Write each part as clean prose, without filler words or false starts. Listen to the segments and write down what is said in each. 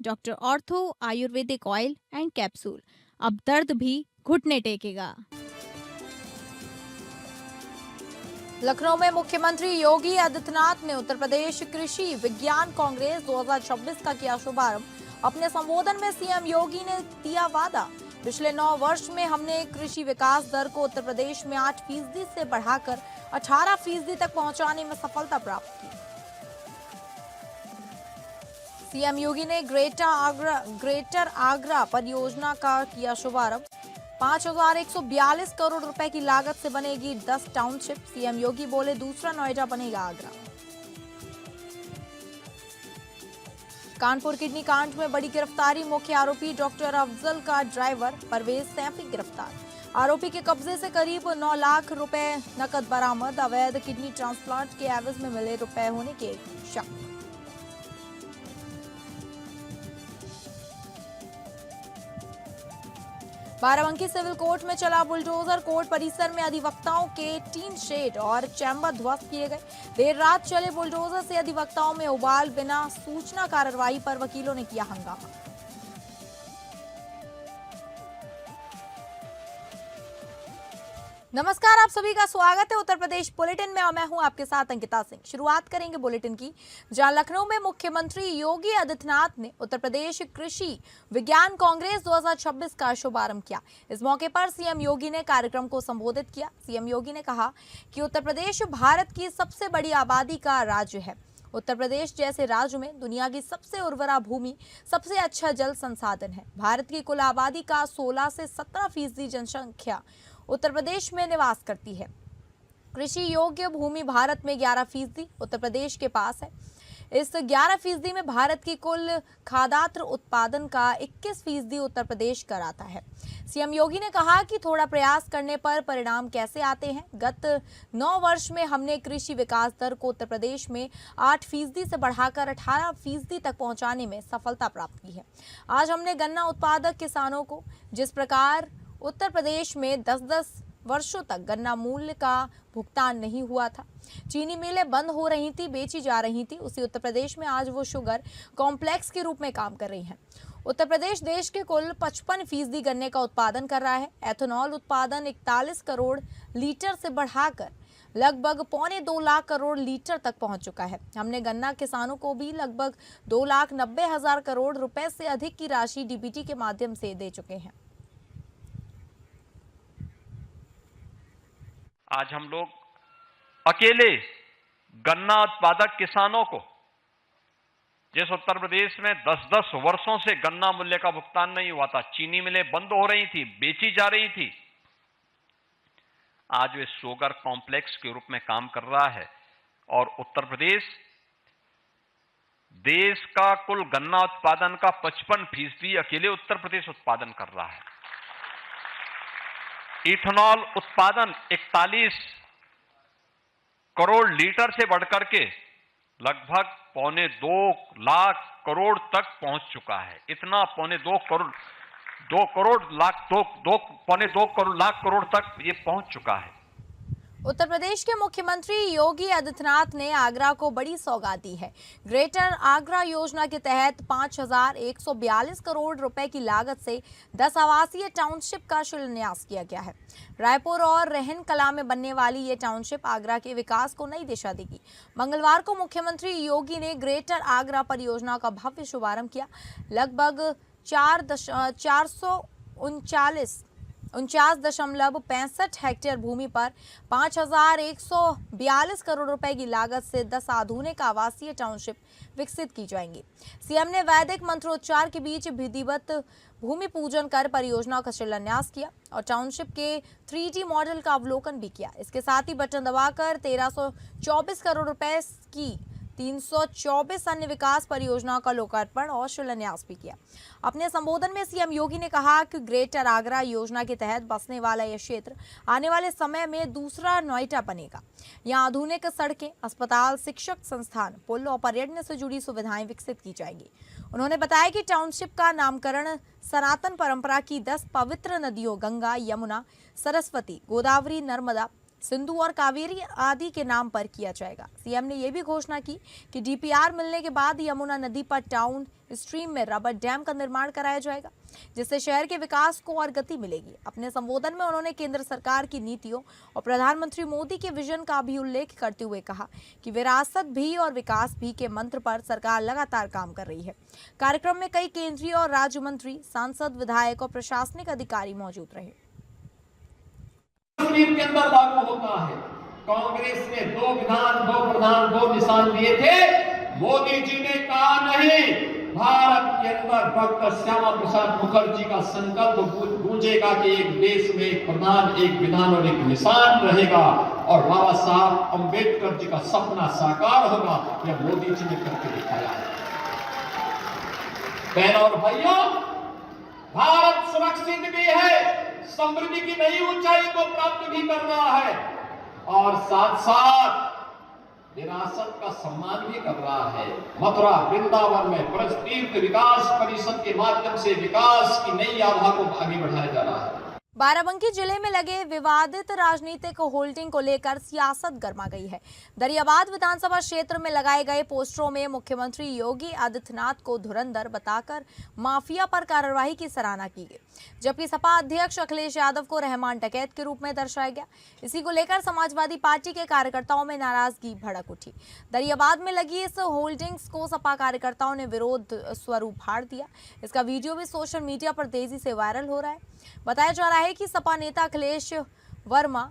Doctor ortho Ayurvedic oil and capsule. अब दर्द भी घुटने टेकेगा। लखनऊ में मुख्यमंत्री योगी आदित्यनाथ ने उत्तर प्रदेश कृषि विज्ञान कांग्रेस 2026 का किया शुभारंभ। अपने संबोधन में सीएम योगी ने दिया वादा, पिछले 9 वर्ष में हमने कृषि विकास दर को उत्तर प्रदेश में 8% से बढ़ाकर 18% तक पहुंचाने में सफलता प्राप्त की। सीएम योगी ने ग्रेटर आगरा परियोजना का किया शुभारंभ। 5,142 करोड़ रुपए की लागत से बनेगी 10 टाउनशिप। सीएम योगी बोले, दूसरा नोएडा बनेगा आगरा। कानपुर किडनी कांड में बड़ी गिरफ्तारी, मुख्य आरोपी डॉक्टर अफजल का ड्राइवर परवेज सैफी गिरफ्तार। आरोपी के कब्जे से करीब 9 लाख रुपए नकद बरामद। अवैध किडनी ट्रांसप्लांट के एवज में मिले रुपए होने के शक। बाराबंकी सिविल कोर्ट में चला बुलडोजर। कोर्ट परिसर में अधिवक्ताओं के टीन शेड और चैम्बर ध्वस्त किए गए। देर रात चले बुलडोजर से अधिवक्ताओं में उबाल, बिना सूचना कार्रवाई पर वकीलों ने किया हंगामा। नमस्कार, आप सभी का स्वागत है उत्तर प्रदेश बुलेटिन में और मैं हूं आपके साथ अंकिता सिंह। शुरुआत करेंगे बुलेटिन की, जहां लखनऊ में मुख्यमंत्री योगी आदित्यनाथ ने उत्तर प्रदेश कृषि विज्ञान कांग्रेस 2026 का शुभारंभ किया। इस मौके पर सीएम योगी ने कार्यक्रम को संबोधित किया। सीएम योगी ने कहा कि उत्तर प्रदेश भारत की सबसे बड़ी आबादी का राज्य है। उत्तर प्रदेश जैसे राज्य में दुनिया की सबसे उर्वरा भूमि, सबसे अच्छा जल संसाधन है। भारत की कुल आबादी का 16 से 17% जनसंख्या उत्तर प्रदेश में निवास करती है। कृषि योग्य भूमि भारत में 11% उत्तर प्रदेश के पास है। इस 11% में भारत की कुल खाद्यान्न उत्पादन का 21% उत्तर प्रदेश कराता है। सीएम योगी ने कहा कि थोड़ा प्रयास करने पर परिणाम कैसे आते हैं। गत 9 वर्ष में हमने कृषि विकास दर को उत्तर प्रदेश में 8% से बढ़ाकर 18% तक पहुंचाने में सफलता प्राप्त की है। आज हमने गन्ना उत्पादक किसानों को, जिस प्रकार उत्तर प्रदेश में 10-10 वर्षों तक गन्ना मूल्य का भुगतान नहीं हुआ था, चीनी मिलें बंद हो रही थी, बेची जा रही थी, उसी उत्तर प्रदेश में आज वो शुगर कॉम्प्लेक्स के रूप में काम कर रही हैं। उत्तर प्रदेश देश के कुल 55% गन्ने का उत्पादन कर रहा है। एथेनॉल उत्पादन 41 करोड़ लीटर से बढ़ाकर लगभग 1.25 लाख करोड़ लीटर तक पहुंच चुका है। हमने गन्ना किसानों को भी लगभग 2,90,000 करोड़ रुपए से अधिक की राशि डीबीटी के माध्यम से दे चुके हैं। आज हम लोग अकेले गन्ना उत्पादक किसानों को, जिस उत्तर प्रदेश में 10-10 वर्षों से गन्ना मूल्य का भुगतान नहीं हुआ था, चीनी मिलें बंद हो रही थी, बेची जा रही थी, आज वे शुगर कॉम्प्लेक्स के रूप में काम कर रहा है। और उत्तर प्रदेश देश का कुल गन्ना उत्पादन का 55% अकेले उत्तर प्रदेश उत्पादन कर रहा है। इथेनॉल उत्पादन 41 करोड़ लीटर से बढ़कर के लगभग 1.25 लाख करोड़ तक पहुंच चुका है। इतना 1.25 करोड़ 2 करोड़ लाख 2.25 करोड़ लाख करोड़ तक ये पहुंच चुका है। उत्तर प्रदेश के मुख्यमंत्री योगी आदित्यनाथ ने आगरा को बड़ी सौगात दी है। ग्रेटर आगरा योजना के तहत 5,142 करोड़ रुपए की लागत से 10 आवासीय टाउनशिप का शिलान्यास किया गया है। रायपुर और रहन कला में बनने वाली ये टाउनशिप आगरा के विकास को नई दिशा देगी। मंगलवार को मुख्यमंत्री योगी ने ग्रेटर आगरा परियोजना का भव्य शुभारंभ किया। लगभग 49.65 हेक्टेयर भूमि पर 5,142 करोड़ रुपए की लागत से 10 आधुनिक आवासीय टाउनशिप विकसित की जाएंगी। सीएम ने वैदिक मंत्रोच्चार के बीच विधिवत भूमि पूजन कर परियोजना का शिलान्यास किया और टाउनशिप के 3D मॉडल का अवलोकन भी किया। इसके साथ ही बटन दबाकर 1,324 करोड़ रुपए की 324 अन्य विकास परियोजनाओं का लोकार्पण और शिलान्यास भी किया। अपने संबोधन में सीएम योगी ने कहा कि ग्रेटर आगरा योजना के तहत बसने वाला यह क्षेत्र आने वाले समय में दूसरा नोएडा बनेगा। यहाँ आधुनिक सड़कें, अस्पताल, शिक्षक संस्थान, पुल और पर्यटन से जुड़ी सुविधाएं विकसित की जाएंगी। उन्होंने बताया कि टाउनशिप का नामकरण सनातन परंपरा की 10 पवित्र नदियों गंगा, यमुना, सरस्वती, गोदावरी, नर्मदा सिंधु और कावेरी आदि के नाम पर किया जाएगा। सीएम ने यह भी घोषणा की कि डीपीआर मिलने के बाद यमुना नदी पर टाउन स्ट्रीम में रबर डैम का निर्माण कराया जाएगा, जिससे शहर के विकास को और गति मिलेगी। अपने संबोधन में उन्होंने केंद्र सरकार की नीतियों और प्रधानमंत्री मोदी के विजन का भी उल्लेख करते हुए कहा कि विरासत भी और विकास भी के मंत्र पर सरकार लगातार काम कर रही है। कार्यक्रम में कई केंद्रीय और राज्य मंत्री, सांसद, विधायक और प्रशासनिक अधिकारी मौजूद रहे। तस्वीर के अंदर लागू होता है। कांग्रेस ने 2 विधान, 2 प्रधान, 2 निशान दिए थे। मोदी जी ने कहा नहीं, भारत के अंदर डॉक्टर श्यामा प्रसाद मुखर्जी का संकल्प गूंजेगा कि एक देश में एक प्रधान, एक विधान और एक निशान रहेगा और बाबा साहब अंबेडकर जी का सपना साकार होगा। यह मोदी जी ने करके दिखाया है। बहनों और भाइयों, भारत सुरक्षित भी है, समृद्धि की नई ऊंचाई को प्राप्त भी कर रहा है और साथ साथ विरासत का सम्मान भी कर रहा है। मथुरा वृंदावन में ब्रज तीर्थ विकास परिषद के माध्यम से विकास की नई आभा को आगे बढ़ाया जा रहा है। बाराबंकी जिले में लगे विवादित राजनीतिक होल्डिंग को लेकर सियासत गर्मा गई है। दरियाबाद विधानसभा क्षेत्र में लगाए गए पोस्टरों में मुख्यमंत्री योगी आदित्यनाथ को धुरंधर बताकर माफिया पर कार्रवाई की सराहना की गई, जबकि सपा अध्यक्ष अखिलेश यादव को रहमान डकैत के रूप में दर्शाया गया। इसी को लेकर समाजवादी पार्टी के कार्यकर्ताओं में नाराजगी भड़क उठी। दरियाबाद में लगी इस होल्डिंग्स को सपा कार्यकर्ताओं ने विरोध स्वरूप फाड़ दिया। इसका वीडियो भी सोशल मीडिया पर तेजी से वायरल हो रहा है। बताया जा रहा है कि सपा नेता अखिलेश वर्मा,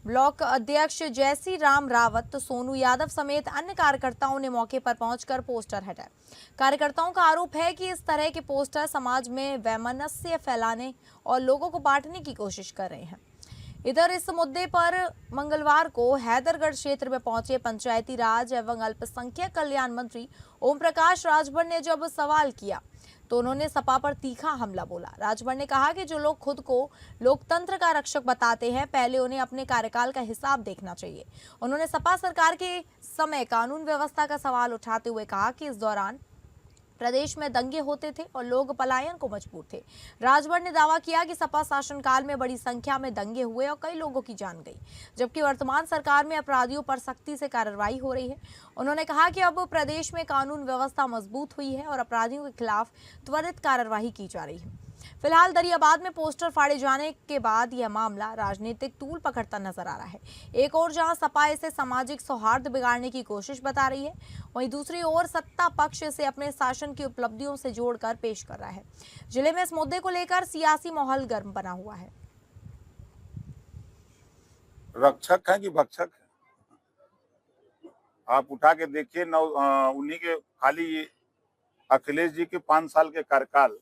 ब्लॉक अध्यक्ष जयसी राम रावत, सोनू यादव समेत अन्य कार्यकर्ताओं ने मौके पर पहुंचकर पोस्टर हटाए। कार्यकर्ताओं का आरोप है कि इस तरह के पोस्टर समाज में वैमनस्य फैलाने और लोगों को बांटने की कोशिश कर रहे हैं। इधर इस मुद्दे पर मंगलवार को हैदरगढ़ क्षेत्र में पहुंचे पंचायती राज एवं अल्पसंख्यक कल्याण मंत्री ओम प्रकाश राजभर ने जब सवाल किया तो उन्होंने सपा पर तीखा हमला बोला। राजभर ने कहा कि जो लोग खुद को लोकतंत्र का रक्षक बताते हैं, पहले उन्हें अपने कार्यकाल का हिसाब देखना चाहिए। उन्होंने सपा सरकार के समय कानून व्यवस्था का सवाल उठाते हुए कहा कि इस दौरान प्रदेश में दंगे होते थे और लोग पलायन को मजबूर थे। राजभर ने दावा किया कि सपा शासनकाल में बड़ी संख्या में दंगे हुए और कई लोगों की जान गई, जबकि वर्तमान सरकार में अपराधियों पर सख्ती से कार्रवाई हो रही है। उन्होंने कहा कि अब प्रदेश में कानून व्यवस्था मजबूत हुई है और अपराधियों के खिलाफ त्वरित कार्रवाई की जा रही है। फिलहाल दरियाबाद में पोस्टर फाड़े जाने के बाद यह मामला राजनीतिक तूल पकड़ता नजर आ रहा है। एक ओर जहां सपा इसे सामाजिक सौहार्द बिगाड़ने की कोशिश बता रही है, वहीं दूसरी ओर सत्ता पक्ष इसे अपने शासन की उपलब्धियों से जोड़कर पेश कर रहा है। जिले में इस मुद्दे को लेकर सियासी माहौल गर्म बना हुआ है। रक्षक है कि भक्षक है, आप उठा के देखिए। उन्हीं के खाली अखिलेश जी के 5 साल के कार्यकाल,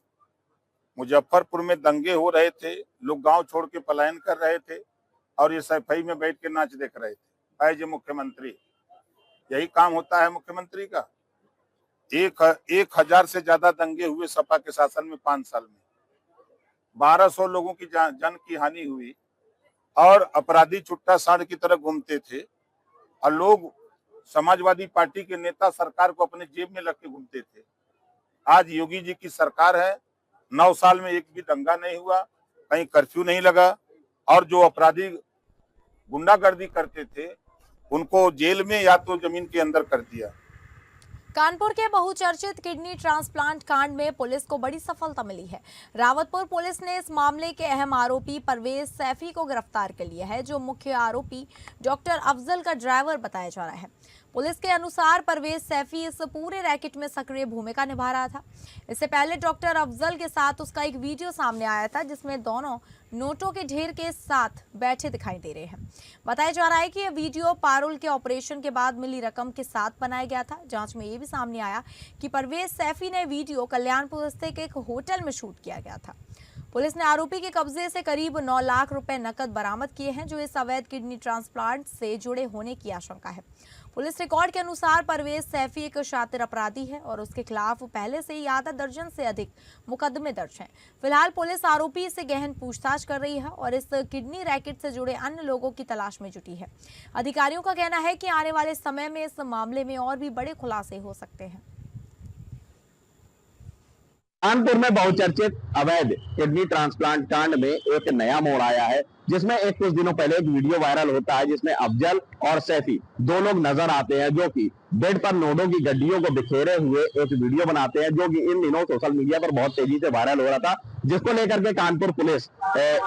मुजफ्फरपुर में दंगे हो रहे थे, लोग गांव छोड़ के पलायन कर रहे थे और ये सफाई में बैठ के नाच देख रहे थे। एज ए मुख्यमंत्री यही काम होता है मुख्यमंत्री का। 1000 से ज्यादा दंगे हुए सपा के शासन में 5 साल में। 1200 लोगों की जान की हानि हुई और अपराधी छुट्टा सांड की तरह घूमते थे और लोग समाजवादी पार्टी के नेता सरकार को अपने जेब में रख के घूमते थे। आज योगी जी की सरकार है, 9 साल में एक भी दंगा नहीं हुआ, कहीं कर्फ्यू नहीं लगा और जो अपराधी गुंडागर्दी करते थे उनको जेल में या तो जमीन के अंदर कर दिया। कानपुर के बहुचर्चित किडनी ट्रांसप्लांट कांड में पुलिस को बड़ी सफलता मिली है। रावतपुर पुलिस ने इस मामले के अहम आरोपी परवेज सैफी को गिरफ्तार कर लिया है, जो मुख्य आरोपी डॉक्टर अफजल का ड्राइवर बताया जा रहा है। पुलिस के अनुसार परवेज सैफी इस पूरे रैकेट में सक्रिय भूमिका निभा रहा था। इससे पहले डॉक्टर अफजल के साथ उसका एक वीडियो सामने आया था, जिसमें दोनों नोटों के ढेर के साथ बैठे दिखाई दे रहे हैं। बताया जा रहा है कि यह वीडियो पारुल के ऑपरेशन के बाद मिली रकम के साथ बनाया गया था। जांच में यह भी सामने आया कि परवेज सैफी ने वीडियो कल्याणपुर स्थित एक होटल में शूट किया गया था। पुलिस ने आरोपी के कब्जे से करीब 9 लाख रुपए नकद बरामद किए हैं, जो इस अवैध किडनी ट्रांसप्लांट से जुड़े होने की आशंका है। पुलिस रिकॉर्ड के अनुसार परवेज सैफी एक शातिर अपराधी है और उसके खिलाफ पहले से ही आधा दर्जन से अधिक मुकदमे दर्ज हैं। फिलहाल पुलिस आरोपी से गहन पूछताछ कर रही है और इस किडनी रैकेट से जुड़े अन्य लोगों की तलाश में जुटी है। अधिकारियों का कहना है कि आने वाले समय में इस मामले में और भी बड़े खुलासे हो सकते हैं। कानपुर में बहुचर्चित अवैध किडनी ट्रांसप्लांट कांड में एक नया मोड़ आया है, जिसमें कुछ दिनों पहले एक वीडियो वायरल होता है जिसमें अफजल और सैफी दो लोग नजर आते हैं जो कि बेड पर नोटों की गड्डियों को बिखेरे हुए एक वीडियो बनाते हैं, जो कि इन दिनों सोशल मीडिया पर बहुत तेजी से वायरल हो रहा था, जिसको लेकर के कानपुर पुलिस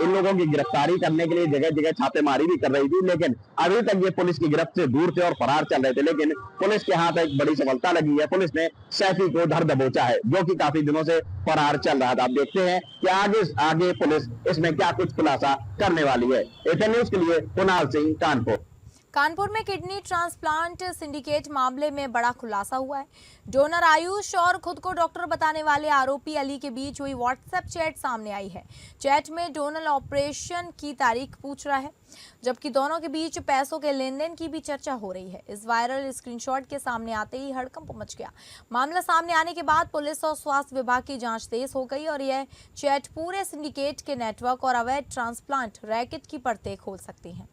इन लोगों की गिरफ्तारी करने के लिए जगह जगह छापेमारी भी कर रही थी। लेकिन अभी तक ये पुलिस की गिरफ्त से दूर थे और फरार चल रहे थे, लेकिन पुलिस के हाथ एक बड़ी सफलता लगी है। पुलिस ने सैफी को धर दबोचा है, जो कि काफी दिनों से फरार चल रहा था। आप देखते हैं कि आगे पुलिस इसमें क्या कुछ खुलासा करने वाली है। एटन न्यूज के लिए कुणाल सिंह, कानपुर। कानपुर में किडनी ट्रांसप्लांट सिंडिकेट मामले में बड़ा खुलासा हुआ है। डोनर आयुष और खुद को डॉक्टर बताने वाले आरोपी अली के बीच हुई व्हाट्सएप चैट सामने आई है। चैट में डोनर ऑपरेशन की तारीख पूछ रहा है, जबकि दोनों के बीच पैसों के लेन देन की भी चर्चा हो रही है। इस वायरल स्क्रीनशॉट के सामने आते ही हड़कंप मच गया। मामला सामने आने के बाद पुलिस और स्वास्थ्य विभाग की जांच तेज हो गई और यह चैट पूरे सिंडिकेट के नेटवर्क और अवैध ट्रांसप्लांट रैकेट की परतें खोल सकती है।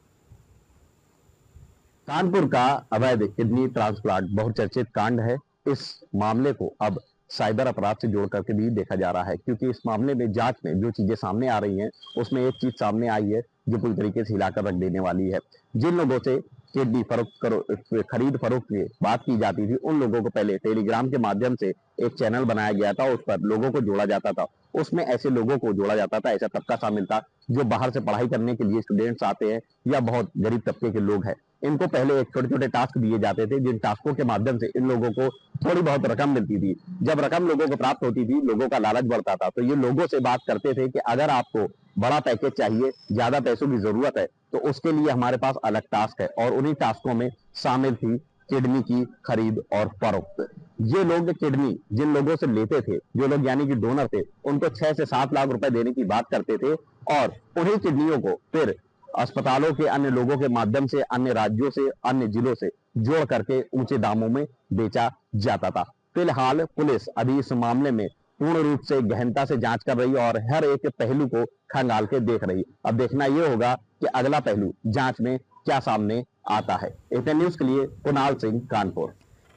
कानपुर का अवैध किडनी ट्रांसप्लांट बहुचर्चित कांड है। इस मामले को अब साइबर अपराध से जोड़ करके भी देखा जा रहा है, क्योंकि इस मामले में जांच में जो चीजें सामने आ रही हैं उसमें एक चीज सामने आई है जो पूरी तरीके से हिलाकर रख देने वाली है। जिन लोगों से किडनी खरीद फरोख्त की बात की जाती थी, उन लोगों को पहले टेलीग्राम के माध्यम से एक चैनल बनाया गया था, उस पर लोगों को जोड़ा जाता था। उसमें ऐसे लोगों को जोड़ा जाता था, ऐसा तबका शामिल था जो बाहर से पढ़ाई करने के लिए स्टूडेंट्स आते हैं या बहुत गरीब तबके के लोग हैं। इनको पहले एक छोटे छोटे टास्क दिए जाते थे, जिन टास्कों के माध्यम से इन लोगों को थोड़ी बहुत रकम मिलती थी। जब रकम लोगों को प्राप्त होती थी, लोगों का लालच बढ़ता था, तो ये लोगों से बात करते थे कि अगर आपको बड़ा पैकेज चाहिए, ज्यादा पैसों की जरूरत है, तो उसके लिए हमारे पास अलग टास्क है। और उन्हीं टास्कों में शामिल थी किडनी की खरीद और फरोख्त। ये लोग किडनी जिन लोगों से लेते थे, जो लोग यानी कि डोनर थे, उनको 6 से 7 लाख रुपए देने की बात करते थे और उन्हीं किडनियों को फिर अस्पतालों के अन्य लोगों के माध्यम से, अन्य राज्यों से, अन्य जिलों से जोड़ करके ऊंचे दामों में बेचा जाता था। फिलहाल पुलिस अभी इस मामले में पूर्ण रूप से गहनता से जांच कर रही है और हर एक पहलू को खंगाल के देख रही है। अब देखना यह होगा कि अगला पहलू जांच में क्या सामने आता है। एटन न्यूज के लिए कुणाल सिंह, कानपुर।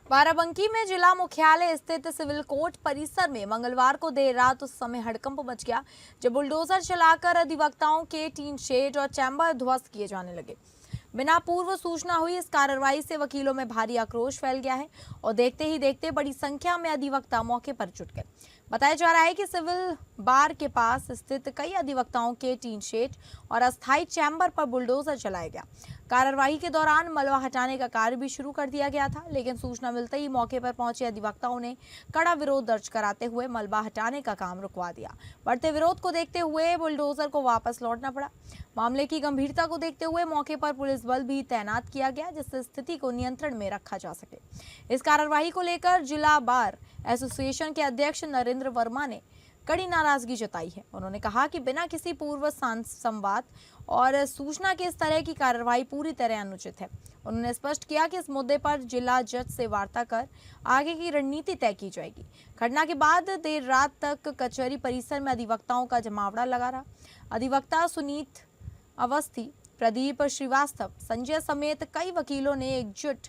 बाराबंकी में जिला मुख्यालय स्थित सिविल कोर्ट परिसर में मंगलवार को देर रात उस समय हड़कंप मच गया जब बुलडोजर चलाकर अधिवक्ताओं के टीन शेड और चैम्बर ध्वस्त किए जाने लगे। बिना पूर्व सूचना हुई इस कार्रवाई से वकीलों में भारी आक्रोश फैल गया है और देखते ही देखते बड़ी संख्या में अधिवक्ता मौके पर जुट गए। बताया जा रहा है कि सिविल बार के पास स्थित कई अधिवक्ताओं के टीन शेड और अस्थायी चैम्बर पर बुलडोजर चलाया गया। कार्रवाई के दौरान मलबा हटाने का कार्य भी शुरू कर दिया गया था, लेकिन सूचना मिलते ही मौके पर पहुंचे अधिवक्ताओं ने कड़ा विरोध दर्ज कराते हुए मलबा हटाने का काम रुकवा दिया। बढ़ते विरोध को देखते हुए बुलडोजर को वापस लौटना पड़ा। मामले की गंभीरता को देखते हुए मौके पर पुलिस बल भी तैनात किया गया, जिससे स्थिति को नियंत्रण में रखा जा सके। इस कार्रवाई को लेकर जिला बार एसोसिएशन के अध्यक्ष नरेंद्र वर्मा ने कड़ी नाराजगी जताई है। उन्होंने कहा कि बिना किसी पूर्व संवाद और सूचना के इस तरह की कार्रवाई पूरी तरह अनुचित है। उन्होंने स्पष्ट किया कि इस मुद्दे पर जिला जज से वार्ता कर आगे की रणनीति तय की जाएगी। घटना के बाद देर रात तक कचहरी परिसर में अधिवक्ताओं का जमावड़ा लगा रहा। अधिवक्ता सुनीत अवस्थी, प्रदीप श्रीवास्तव, संजय समेत कई वकीलों ने एकजुट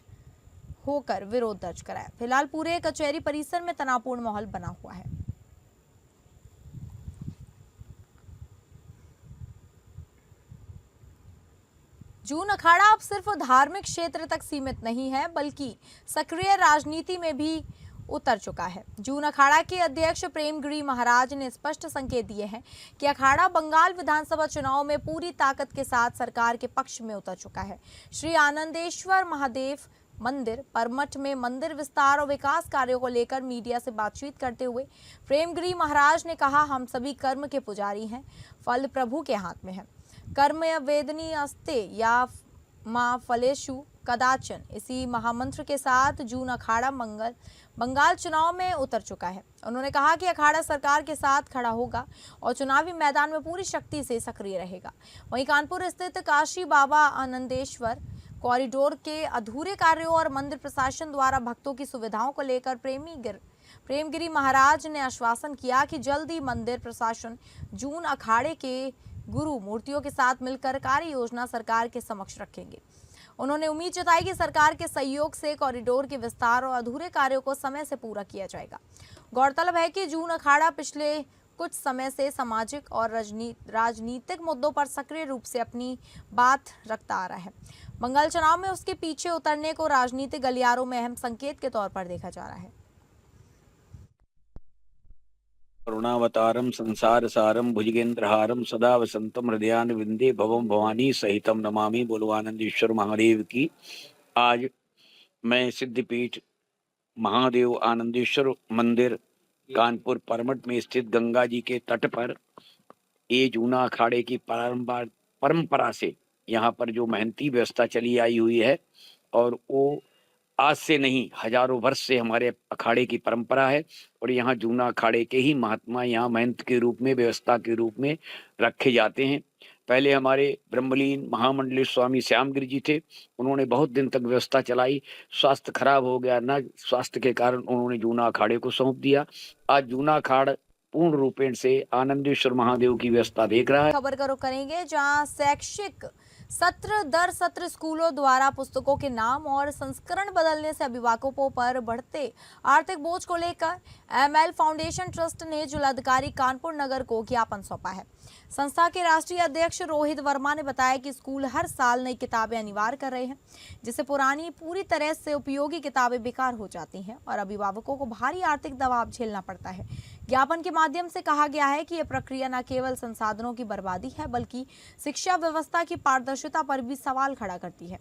होकर विरोध दर्ज कराया। फिलहाल पूरे कचहरी परिसर में तनावपूर्ण माहौल बना हुआ है। जून अखाड़ा अब सिर्फ धार्मिक क्षेत्र तक सीमित नहीं है, बल्कि सक्रिय राजनीति में भी उतर चुका है। जून अखाड़ा के अध्यक्ष प्रेमगिरी महाराज ने स्पष्ट संकेत दिए हैं कि अखाड़ा बंगाल विधानसभा चुनाव में पूरी ताकत के साथ सरकार के पक्ष में उतर चुका है। श्री आनंदेश्वर महादेव मंदिर परमठ में मंदिर विस्तार और विकास कार्यों को लेकर मीडिया से बातचीत करते हुए प्रेमगिरी महाराज ने कहा, हम सभी कर्म के पुजारी हैं, फल प्रभु के हाथ में है। कर्म वेदनी अस्ते या मां फलेशु कदाचन, इसी महामंत्र के साथ जून अखाड़ा बंगाल चुनाव में उतर चुका है। उन्होंने कहा कि अखाड़ा सरकार के साथ खड़ा होगा और चुनावी मैदान में पूरी शक्ति से सक्रिय रहेगा। वहीं कानपुर स्थित काशी बाबा आनंदेश्वर कॉरिडोर के अधूरे कार्यों और मंदिर प्रशासन द्वारा भक्तों की सुविधाओं को लेकर प्रेमगिरी महाराज ने आश्वासन किया कि जल्द ही मंदिर प्रशासन जून अखाड़े के गुरु मूर्तियों के साथ मिलकर कार्य योजना सरकार के समक्ष रखेंगे। उन्होंने उम्मीद जताई कि सरकार के सहयोग से कॉरिडोर के विस्तार और अधूरे कार्यों को समय से पूरा किया जाएगा। गौरतलब है कि जून अखाड़ा पिछले कुछ समय से सामाजिक और राजनीतिक मुद्दों पर सक्रिय रूप से अपनी बात रखता आ रहा है। बंगाल चुनाव में उसके पीछे उतरने को राजनीतिक गलियारों में अहम संकेत के तौर पर देखा जा रहा है। करुणावतारम संसार सारम भुजगेंद्रहारम सदा वसंतम हृदयान विंदे भवम भवानी सहितम नमामि। बोलो आनंदेश्वर महादेव की। आज मैं सिद्धपीठ महादेव आनंदेश्वर मंदिर कानपुर परमठ में स्थित गंगा जी के तट पर ये जूना अखाड़े की परंपरा से यहाँ पर जो मेहनती व्यवस्था चली आई हुई है, और वो आज से नहीं हजारों वर्ष से हमारे अखाड़े की परंपरा है। और यहाँ जूना अखाड़े के ही महात्मा यहाँ महंत के रूप में, व्यवस्था के रूप में रखे जाते हैं। पहले हमारे ब्रह्मलीन महामंडलेश्वर स्वामी श्यामगिरी जी थे, उन्होंने बहुत दिन तक व्यवस्था चलाई। स्वास्थ्य खराब हो गया, न स्वास्थ्य के कारण उन्होंने जूना अखाड़े को सौंप दिया। आज जूना अखाड़ा पूर्ण रूपेण से आनंदेश्वर महादेव की व्यवस्था देख रहा है। खबर का रुख करेंगे जहां शैक्षिक सत्र दर सत्र स्कूलों द्वारा पुस्तकों के नाम और संस्करण बदलने से अभिभावकों पर बढ़ते आर्थिक बोझ को लेकर एमएल फाउंडेशन ट्रस्ट ने जिलाधिकारी कानपुर नगर को ज्ञापन सौंपा है। संस्था के राष्ट्रीय अध्यक्ष रोहित वर्मा ने बताया कि स्कूल हर साल नई किताबें अनिवार्य कर रहे हैं, जिससे पुरानी पूरी तरह से उपयोगी किताबें बेकार हो जाती हैं और अभिभावकों को भारी आर्थिक दबाव झेलना पड़ता है। ज्ञापन के माध्यम से कहा गया है कि यह प्रक्रिया न केवल संसाधनों की बर्बादी है, बल्कि शिक्षा व्यवस्था की पारदर्शिता पर भी सवाल खड़ा करती है।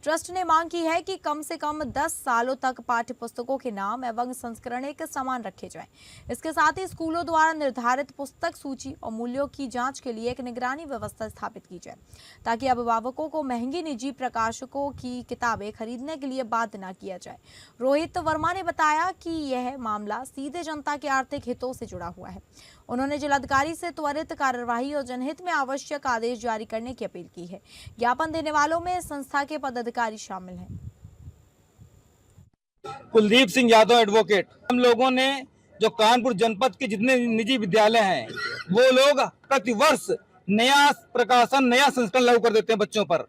ट्रस्ट ने मांग की है कि कम से कम 10 सालों तक पाठ्य पुस्तकों के नाम एवं संस्करण एक समान रखे जाएं। इसके साथ ही स्कूलों द्वारा निर्धारित पुस्तक सूची और मूल्यों की जांच के लिए एक निगरानी व्यवस्था स्थापित की जाए, ताकि अभिभावकों को महंगी निजी प्रकाशकों की किताबें खरीदने के लिए बाध्य न किया जाए। रोहित वर्मा ने बताया कि यह मामला सीधे जनता के आर्थिक हितों से जुड़ा हुआ है। उन्होंने जिलाधिकारी से त्वरित कार्यवाही और जनहित में आवश्यक आदेश जारी करने की अपील की है। ज्ञापन देने वालों में संस्था के पदाधिकारी शामिल हैं। कुलदीप सिंह यादव एडवोकेट। हम लोगों ने जो कानपुर जनपद के जितने निजी विद्यालय हैं, वो लोग प्रति वर्ष नया प्रकाशन, नया संस्करण लागू कर देते हैं बच्चों पर।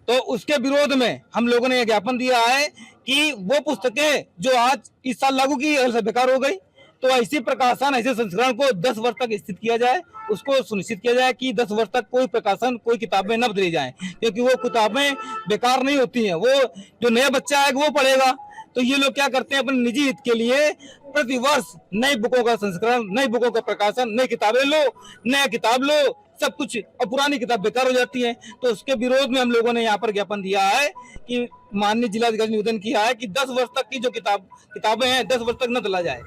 तो उसके विरोध में हम लोगों ने यह ज्ञापन दिया है कि वो पुस्तकें जो आज इस साल लागू की है बेकार हो गई, तो ऐसी प्रकाशन, ऐसे संस्करण को 10 वर्ष तक स्थित किया जाए। उसको सुनिश्चित किया जाए कि 10 वर्ष तक कोई प्रकाशन, कोई किताबें न बदली जाएं, क्योंकि वो किताबें बेकार नहीं होती हैं। वो जो नया बच्चा आएगा वो पढ़ेगा। तो ये लोग क्या करते हैं, अपने निजी हित के लिए प्रति वर्ष नई बुकों का संस्करण, नई बुकों का प्रकाशन, नई किताबें लो, नया किताब लो, सब कुछ, और पुरानी किताब बेकार हो जाती है। तो उसके विरोध में हम लोगों ने यहाँ पर ज्ञापन दिया है कि माननीय जिलाधिकारी ने निवेदन किया है कि 10 वर्ष तक की जो किताबें हैं 10 वर्ष तक न बदला जाए।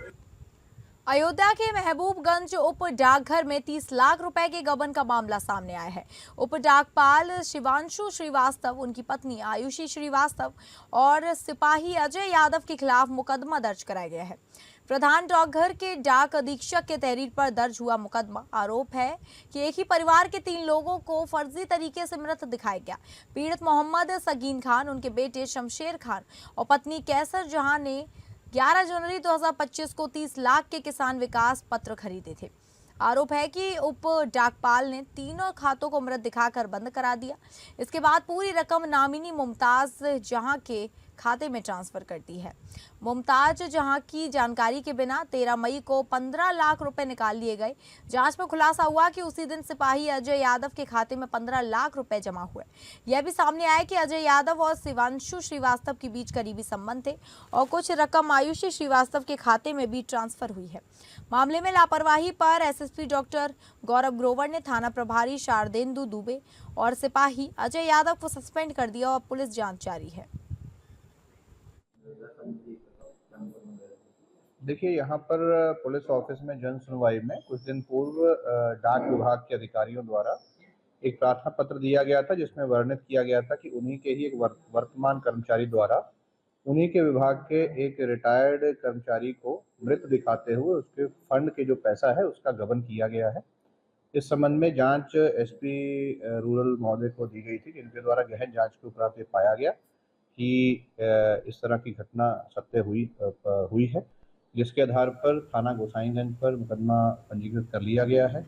अयोध्या के महबूबगंज उप डाकघर में 30 लाख रुपए के गबन का मामला सामने आया है। उप डाकपाल शिवांशु श्रीवास्तव, उनकी पत्नी आयुषी श्रीवास्तव और सिपाही अजय यादव के खिलाफ मुकदमा दर्ज कराया गया है। प्रधान डाकघर के डाक अधीक्षक के तहरीर पर दर्ज हुआ मुकदमा। आरोप है कि एक ही परिवार के 3 लोगों को फर्जी तरीके से मृत दिखाया गया। पीड़ित मोहम्मद सगीन खान, उनके बेटे शमशेर खान और पत्नी कैसर जहां ने 11 जनवरी 2025 को 30 लाख के किसान विकास पत्र खरीदे थे। आरोप है कि उप डाकपाल ने तीनों खातों को मृत दिखाकर बंद करा दिया। इसके बाद पूरी रकम नामिनी मुमताज जहां के खाते में ट्रांसफर कर दी है। मुमताज जहां की जानकारी के बिना 13 मई को 15 लाख रुपए निकाल लिए गए। जांच में खुलासा हुआ कि उसी दिन सिपाही अजय यादव के खाते में 15 लाख रुपए जमा हुए। यह भी सामने आया कि अजय यादव और शिवांशु श्रीवास्तव के बीच करीबी संबंध थे और कुछ रकम आयुषी श्रीवास्तव के खाते में भी ट्रांसफर हुई है। मामले में लापरवाही पर एसएसपी डॉक्टर गौरव ग्रोवर ने थाना प्रभारी शारदेंदु दुबे और सिपाही अजय यादव को सस्पेंड कर दिया और पुलिस जांच जारी है। देखिए, यहाँ पर पुलिस ऑफिस में जन सुनवाई में कुछ दिन पूर्व डाक विभाग के अधिकारियों द्वारा एक प्रार्थना पत्र दिया गया था, जिसमें वर्णित किया गया था कि उन्हीं के ही एक वर्तमान कर्मचारी द्वारा उन्हीं के विभाग के एक रिटायर्ड कर्मचारी को मृत दिखाते हुए उसके फंड के जो पैसा है उसका गबन किया गया है। इस संबंध में जांच एसपी रूरल महोदय को दी गई थी, जिनके द्वारा गहन जांच के उपरांत ये पाया गया कि इस तरह की घटना सत्य हुई है, जिसके आधार पर थाना गोसाईगंज पर मुकदमा पंजीकृत कर लिया गया है।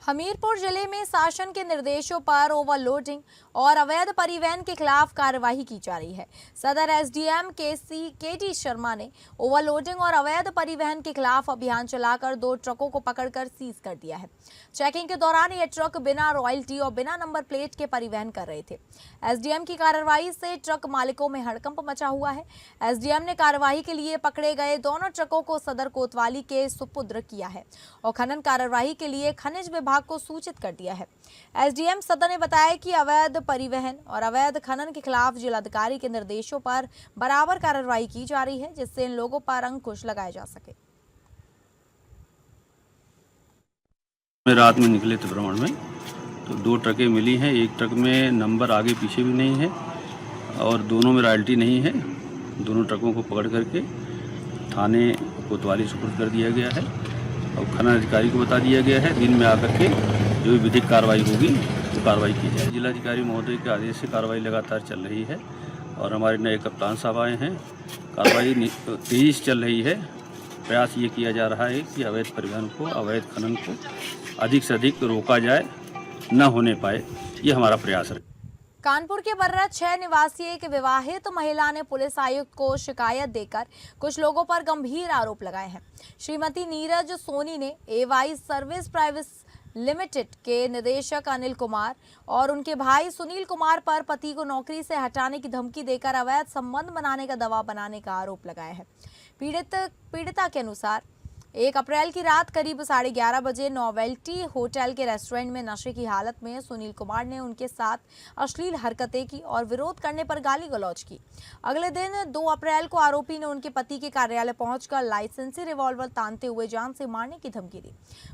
हमीरपुर जिले में शासन के निर्देशों पर ओवरलोडिंग और अवैध परिवहन के खिलाफ कार्यवाही की जा रही है। सदर एसडीएम केटी शर्मा ने ओवरलोडिंग और अवैध परिवहन के खिलाफ अभियान चलाकर 2 ट्रकों को पकड़कर सीज कर दिया है। चेकिंग के दौरान ये ट्रक बिना रॉयल्टी और बिना नंबर प्लेट के परिवहन कर रहे थे। एसडीएम की कार्रवाई से ट्रक मालिकों में हड़कंप मचा हुआ है। एसडीएम ने कार्रवाई के लिए पकड़े गए दोनों ट्रकों को सदर कोतवाली के सुपुर्द किया है और खनन कार्रवाई के लिए खनिज विभाग को सूचित कर दिया है। एसडीएम सदर ने बताया कि अवैध परिवहन और अवैध खनन के खिलाफ जिलाधिकारी के निर्देशों पर बराबर कार्रवाई की जा रही है, जिससे इन लोगों पर अंकुश लगाया जा सके। रात में निकले थे भ्रमण में, तो 2 ट्रकें मिली हैं। एक ट्रक में नंबर आगे पीछे भी नहीं है और दोनों में रॉयल्टी नहीं है। दोनों ट्रकों को पकड़ करके थाने कोतवाली सुपुर्द कर दिया गया है और खनन अधिकारी को बता दिया गया है दिन में आकर के जो भी विधिक कार्रवाई होगी तो कार्रवाई की जाए। जिलाधिकारी महोदय के आदेश से कार्रवाई लगातार चल रही है और हमारे नए कप्तान साहब आए हैं। कार्रवाई तेजी से चल रही है। प्रयास ये किया जा रहा है कि अवैध परिवहन को, अवैध खनन को अधिक से अधिक रोका जाए, न होने पाए, ये हमारा प्रयास है। कानपुर के बर्रा 6 निवासी एक विवाहित महिला ने पुलिस आयुक्त को शिकायत देकर कुछ लोगों पर गंभीर आरोप लगाए हैं। श्रीमती नीरज सोनी ने एवाई सर्विस प्राइवेट लिमिटेड के निदेशक अनिल कुमार और उनके भाई सुनील कुमार पर पति को नौकरी से हटाने की धमकी देकर अवैध संबंध बनाने का दबाव बनाने का आरोप लगाया है। पीड़िता के अनुसार 1 अप्रैल की रात करीब 11:30 बजे नोवेल्टी होटल के रेस्टोरेंट में नशे की हालत में सुनील कुमार ने उनके साथ अश्लील हरकतें की और विरोध करने पर गाली गलौज की। अगले दिन 2 अप्रैल को आरोपी ने उनके पति के कार्यालय पहुंचकर लाइसेंसी रिवॉल्वर तानते हुए जान से मारने की धमकी दी।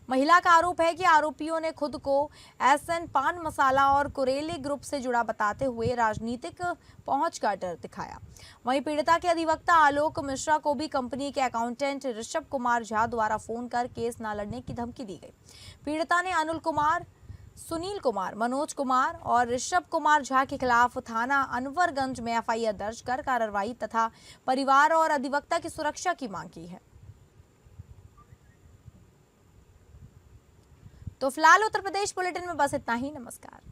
महिला का आरोप है कि आरोपियों ने खुद को एसएन पान मसाला और कुरेली ग्रुप से जुड़ा बताते हुए राजनीतिक पहुंच का डर दिखाया। वहीं पीड़िता के अधिवक्ता आलोक मिश्रा को भी कंपनी के अकाउंटेंट ऋषभ कुमार झा द्वारा फोन कर केस न लड़ने की धमकी दी गई। पीड़िता ने अनिल कुमार, सुनील कुमार, मनोज कुमार और ऋषभ कुमार झा के खिलाफ थाना अनवरगंज में एफआईआर दर्ज कर कार्रवाई तथा परिवार और अधिवक्ता की सुरक्षा की मांग की है। तो फिलहाल उत्तर प्रदेश बुलेटिन में बस इतना ही। नमस्कार।